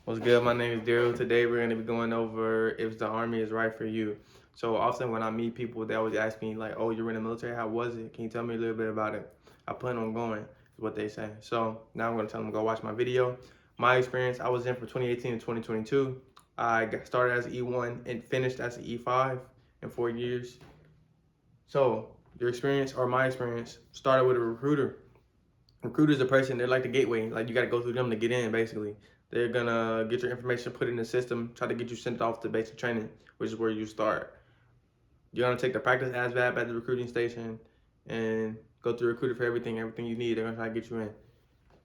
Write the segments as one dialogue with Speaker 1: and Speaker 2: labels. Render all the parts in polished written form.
Speaker 1: What's good? My name is Daryl. Today we're going to be going over if the Army is right for you. So often when I meet people, they always ask me like, "Oh, you're in the military. How was it? Can you tell me a little bit about it?" I plan on going, is what they say. So now I'm going to tell them to go watch my video. My experience: I was in for 2018 and 2022. I got started as an E1 and finished as an E5 in 4 years. So your experience or my experience started with a recruiter. Recruiter's a person, they're like the gateway. Like you got to go through them to get in, basically. They're gonna get your information put in the system, try to get you sent off to basic training, which is where you start. You're gonna take the practice ASVAB at the recruiting station and go through recruiter for everything you need. They're gonna try to get you in.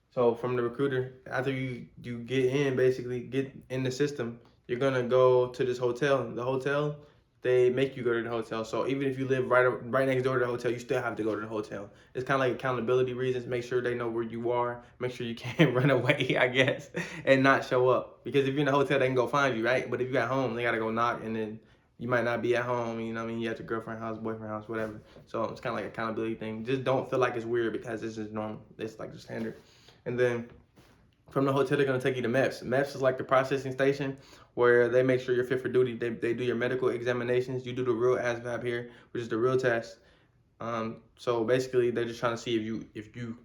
Speaker 1: So from the recruiter, after you get in, basically get in the system, you're gonna go to this hotel. The hotel, they make you go to the hotel. So even if you live right next door to the hotel, you still have to go to the hotel. It's kind of like accountability reasons. Make sure they know where you are. Make sure you can't run away, I guess, and not show up. Because if you're in the hotel, they can go find you, right? But if you're at home, they gotta go knock, and then you might not be at home. You know what I mean? You have your girlfriend house, boyfriend house, whatever. So it's kind of like accountability thing. Just don't feel like it's weird because this is normal. It's like the standard. And then from the hotel, they're gonna take you to MEPS. MEPS is like the processing station where they make sure you're fit for duty. They do your medical examinations. You do the real ASVAB here, which is the real test. So basically, they're just trying to see if you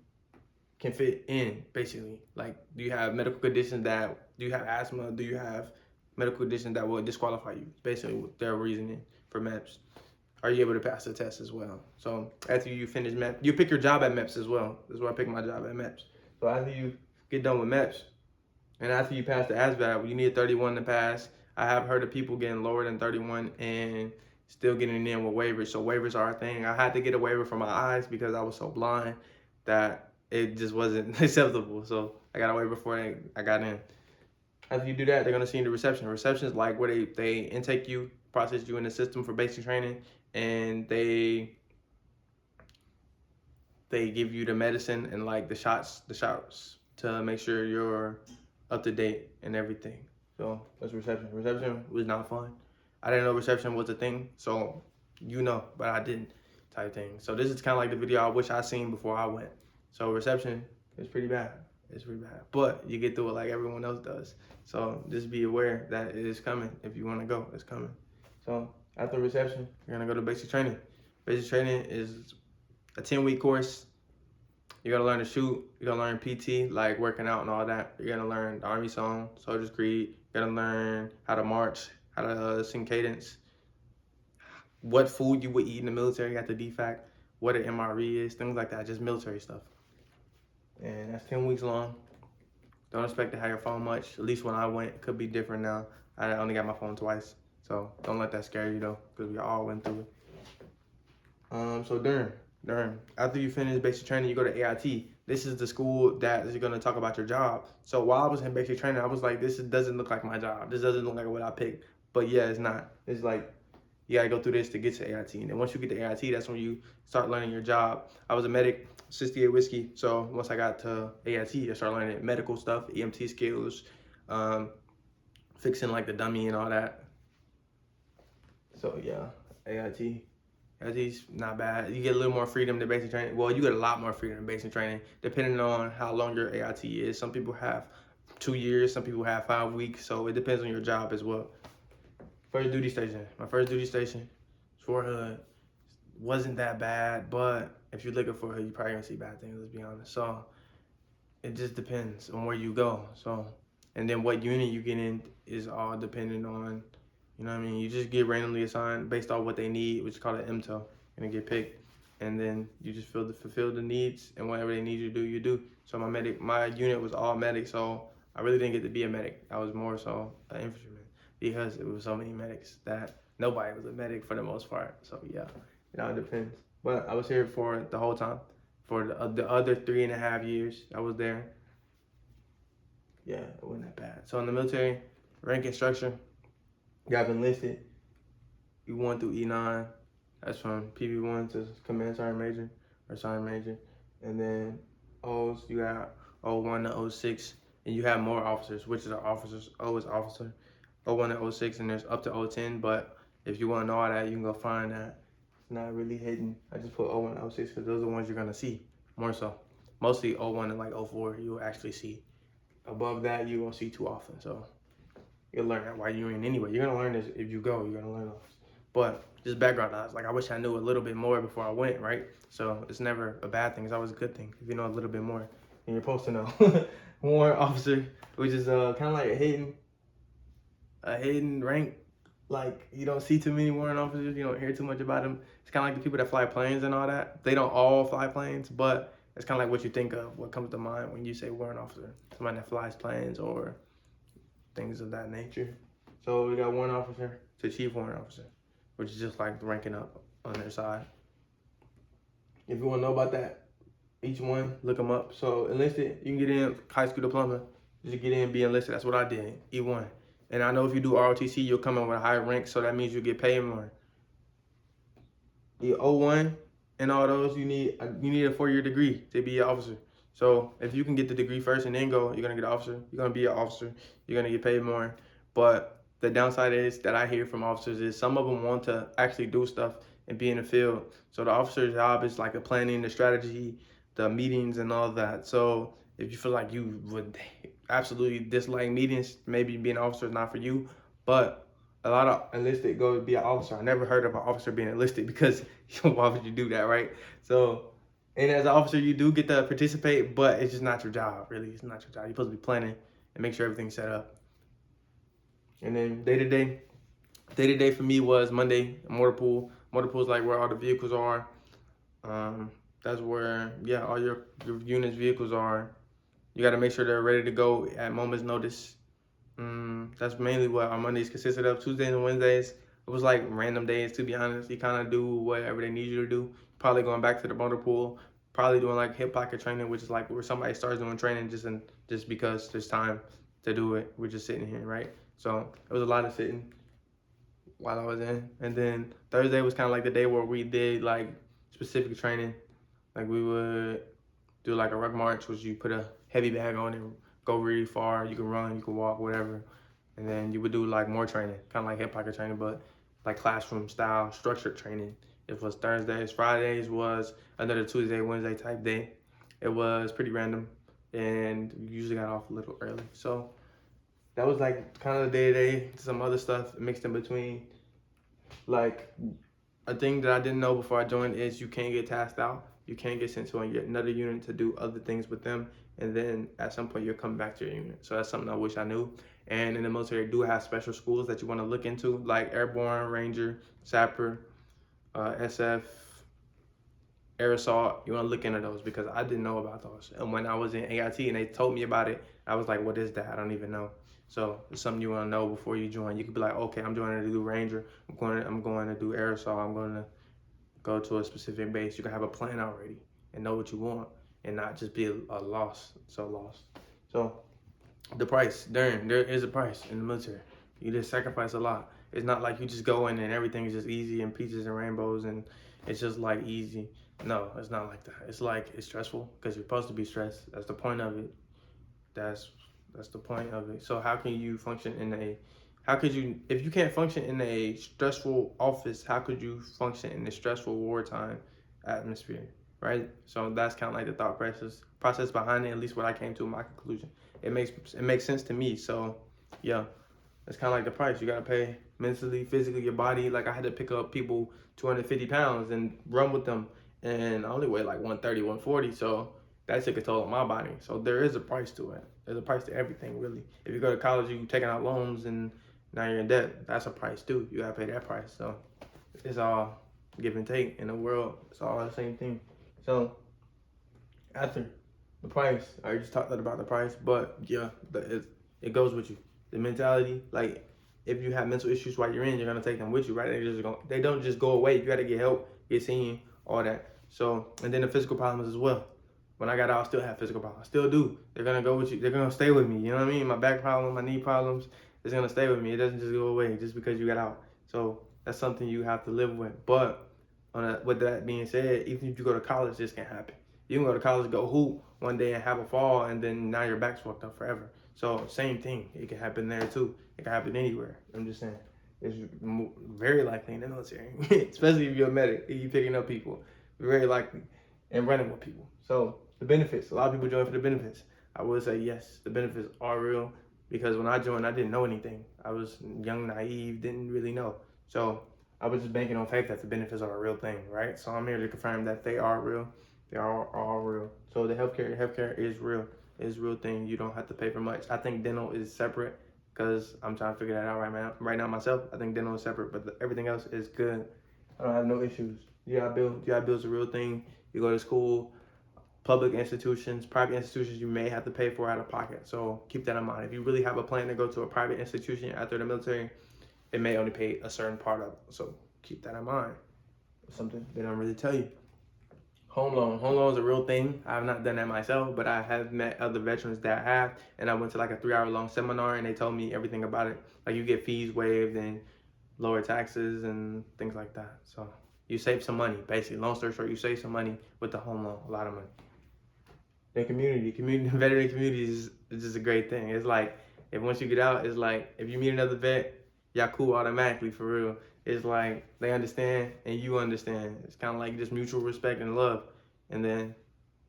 Speaker 1: can fit in. Basically, like, do you have medical conditions do you have asthma? Do you have medical conditions that will disqualify you? Basically, what their reasoning for MEPS. Are you able to pass the test as well? So after you finish MEPS, you pick your job at MEPS as well. That's where I pick my job at MEPS. So after you get done with MEPS, and after you pass the ASVAB, you need 31 to pass. I have heard of people getting lower than 31 and still getting in with waivers. So waivers are a thing. I had to get a waiver for my eyes because I was so blind that it just wasn't acceptable. So I got a waiver for it. I got in. After you do that, they're gonna see you in the reception. Reception is like where they intake you, process you in the system for basic training, and they give you the medicine and like the shots to make sure you're up to date and everything. So that's reception. Reception was not fun. I didn't know reception was a thing, so but I didn't type thing. So this is kind of like the video I wish I seen before I went. So reception is pretty bad. It's pretty bad, but you get through it like everyone else does. So just be aware that it is coming. If you want to go, it's coming. So after reception, you're gonna go to basic training. Basic training is a 10-week course. You're gonna learn to shoot. You're gonna learn PT, like working out and all that. You're gonna learn the Army song, Soldier's Creed. You're gonna learn how to march, how to sing cadence, what food you would eat in the military at the DFAC, what an MRE is, things like that. Just military stuff. And that's 10 weeks long. Don't expect to have your phone much. At least when I went, it could be different now. I only got my phone twice. So don't let that scare you though, because we all went through it. So Durham. After you finish basic training, you go to AIT. This is the school that is going to talk about your job. So while I was in basic training, I was like, this doesn't look like my job. This doesn't look like what I picked. But yeah, it's not. It's like you gotta go through this to get to AIT. And then once you get to AIT, that's when you start learning your job. I was a medic, 68 whiskey. So once I got to AIT, I started learning medical stuff, EMT skills, fixing like the dummy and all that. So yeah, AIT. AIT's not bad. You get a little more freedom than basic training. Well, you get a lot more freedom than basic training, depending on how long your AIT is. Some people have 2 years, some people have 5 weeks. So it depends on your job as well. First duty station. My first duty station, Fort Hood, wasn't that bad, but if you're looking for Hood, you probably gonna see bad things. Let's be honest. So it just depends on where you go. So, and then what unit you get in is all dependent on, you know what I mean? You just get randomly assigned based on what they need, which is called an MTO. You're gonna get picked, and then you just fulfill the needs, and whatever they need you to do, you do. So my unit was all medic, so I really didn't get to be a medic. I was more so an infantryman because it was so many medics that nobody was a medic for the most part. So yeah, it depends. But I was here for the whole time. For the other 3.5 years I was there, yeah, it wasn't that bad. So in the military, rank and structure, you got enlisted, E1 through E9. That's from PB1 to Command Sergeant Major or Sergeant Major. And then O's, you got O1 to O6. And you have more officers, which is officers. O is officer. O1 to O6, and there's up to O10. But if you want to know all that, you can go find that. It's not really hidden. I just put O1 to O6 because those are the ones you're going to see more so. Mostly O1 and like O4 you will actually see. above that you won't see too often. So you'll learn that while you're in anyway. You're gonna learn this if you go. You're gonna learn those. But just background knowledge. Like I wish I knew a little bit more before I went, right? So it's never a bad thing. It's always a good thing if you know a little bit more. And you're supposed to know. Warrant officer, which is kind of like a hidden rank. Like you don't see too many warrant officers. You don't hear too much about them. It's kind of like the people that fly planes and all that. They don't all fly planes, but it's kind of like what you think of, what comes to mind when you say warrant officer. Somebody that flies planes or things of that nature. So we got warrant officer to chief warrant officer, which is just like ranking up on their side. If you want to know about that, each one, look them up. So enlisted, you can get in high school diploma. Just get in, be enlisted. That's what I did, E1. And I know if you do ROTC, you'll come in with a higher rank, so that means you get paid more. The O1 and all those, you need a 4-year degree to be an officer. So if you can get the degree first and then go, you're gonna get an officer. You're gonna be an officer. You're gonna get paid more. But the downside is that I hear from officers is some of them want to actually do stuff and be in the field. So the officer's job is like the planning, the strategy, the meetings, and all that. So if you feel like you would absolutely dislike meetings, maybe being an officer is not for you. But a lot of enlisted go to be an officer. I never heard of an officer being enlisted because why would you do that, right? So, and as an officer, you do get to participate, but it's just not your job, really. It's not your job. You're supposed to be planning and make sure everything's set up. And then day to day for me was Monday, motor pool. Motor pool is like where all the vehicles are. That's where, yeah, all your units' vehicles are. You got to make sure they're ready to go at moment's notice. That's mainly what our Mondays consisted of. Tuesdays and Wednesdays, it was like random days, to be honest. You kind of do whatever they need you to do. Probably going back to the motor pool. Probably doing like hip pocket training, which is like where somebody starts doing training just because there's time to do it. We're just sitting here, right? So it was a lot of sitting while I was in. And then Thursday was kind of like the day where we did like specific training. Like we would do like a ruck march, which you put a heavy bag on and go really far. You can run, you can walk, whatever. And then you would do like more training, kind of like hip pocket training, but like classroom style, structured training. It was Thursdays. Fridays was another Tuesday, Wednesday type day. It was pretty random, and we usually got off a little early. So that was like kind of the day-to-day, some other stuff mixed in between. Like a thing that I didn't know before I joined is you can't get tasked out. You can't get sent to another unit to do other things with them, and then at some point you're coming back to your unit. So that's something I wish I knew. And in the military, do have special schools that you want to look into, like Airborne, Ranger, Sapper, SF, Air Assault. You want to look into those because I didn't know about those. And when I was in AIT and they told me about it, I was like, what is that? I don't even know. So it's something you want to know before you join. You could be like, okay, I'm joining to do Ranger. I'm going to do Air Assault. I'm going to go to a specific base. You can have a plan already and know what you want and not just be a lost. So the price, there is a price in the military. You just sacrifice a lot. It's not like you just go in and everything is just easy and peaches and rainbows and it's just like easy. No, it's not like that. It's like it's stressful because you're supposed to be stressed. That's the point of it. That's the point of it. So how can you function if you can't function in a stressful office, how could you function in a stressful wartime atmosphere, right? So that's kind of like the thought process behind it, at least what I came to in my conclusion. It makes sense to me. So yeah, it's kind of like the price. You got to pay mentally, physically, your body. Like I had to pick up people 250 pounds and run with them, and I only weigh like 130, 140. So that took a toll on my body. So there is a price to it. There's a price to everything, really. If you go to college, you taking out loans and now you're in debt. That's a price too. You gotta pay that price. So it's all give and take in the world. It's all the same thing. So after the price, I just talked about the price, but yeah, it goes with you. The mentality, like if you have mental issues while you're in, you're gonna take them with you, right? They don't just go away. You gotta get help, get seen, all that. So and then the physical problems as well. When I got out, I still have physical problems. I still do. They're gonna go with you. They're gonna stay with me. You know what I mean? My back problem, my knee problems, it's gonna stay with me. It doesn't just go away just because you got out. So that's something you have to live with. But with that being said, even if you go to college, this can happen. You can go to college, go hoop one day and have a fall, and then now your back's fucked up forever. So same thing. It can happen there too. It can happen anywhere. I'm just saying. It's very likely in the military, especially if you're a medic, if you're picking up people. Very likely and running with people. So the benefits. A lot of people join for the benefits. I would say yes, the benefits are real because when I joined, I didn't know anything. I was young, naive, didn't really know. So I was just banking on faith that the benefits are a real thing, right? So I'm here to confirm that they are real. They are all real. So the healthcare is real. It's a real thing. You don't have to pay for much. I think dental is separate because I'm trying to figure that out right now. Right now myself, I think dental is separate, but everything else is good. I don't have no issues. GI Bill's a real thing. You go to school, public institutions, private institutions, you may have to pay for out of pocket. So keep that in mind. If you really have a plan to go to a private institution after the military, it may only pay a certain part of it. So keep that in mind. Something they don't really tell you. Home loan is a real thing. I have not done that myself, but I have met other veterans that have, and I went to like a 3 hour long seminar, and they told me everything about it. Like you get fees waived and lower taxes and things like that. So you save some money, basically. Long story short, you save some money with the home loan, a lot of money. The veteran communities is just a great thing. It's like if once you get out, it's like if you meet another vet, y'all cool automatically for real. It's like they understand and you understand. It's kind of like just mutual respect and love. And then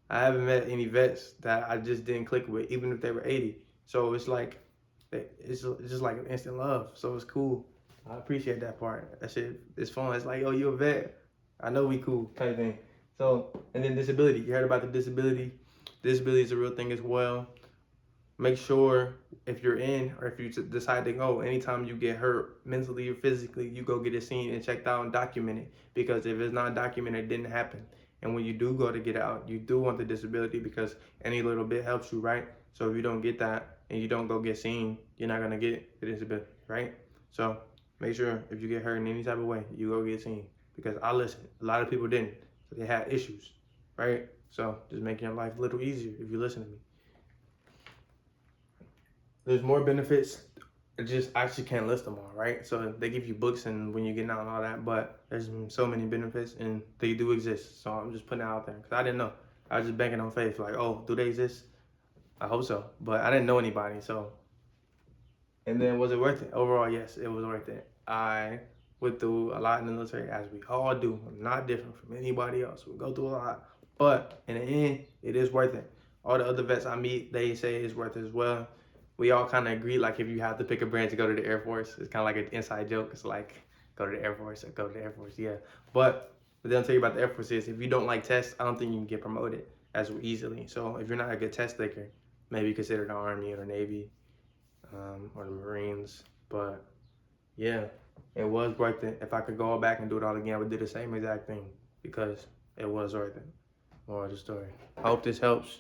Speaker 1: I haven't met any vets that I just didn't click with, even if they were 80. So it's like it's just like an instant love. So it's cool. I appreciate that part. That shit is fun. It's like, oh, you a vet. I know we cool kind of thing. So and then disability. You heard about the disability. Disability is a real thing as well. Make sure if you're in or if you decide to go, anytime you get hurt mentally or physically, you go get it seen and checked out and documented. Because if it's not documented, it didn't happen. And when you do go to get out, you do want the disability because any little bit helps you, right? So if you don't get that and you don't go get seen, you're not gonna get the disability, right? So make sure if you get hurt in any type of way, you go get seen. Because I listened. A lot of people didn't. So they had issues, right? So just making your life a little easier if you listen to me. There's more benefits. I actually can't list them all, right? So they give you books and when you get out and all that, but there's so many benefits and they do exist. So I'm just putting it out there because I didn't know. I was just banking on faith, like, oh, do they exist? I hope so, but I didn't know anybody. So, and then was it worth it? Overall, yes, it was worth it. I went through a lot in the military, as we all do. I'm not different from anybody else. We go through a lot, but in the end, it is worth it. All the other vets I meet, they say it's worth it as well. We all kind of agree, like if you have to pick a branch to go to the Air Force, it's kind of like an inside joke. It's like, go to the Air Force, or go to the Air Force, yeah. But what they'll tell you about the Air Force is if you don't like tests, I don't think you can get promoted as easily. So if you're not a good test taker, maybe consider the Army or the Navy or the Marines. But yeah, it was worth it. If I could go back and do it all again, I would do the same exact thing because it was worth it. Moral of the story. I hope this helps.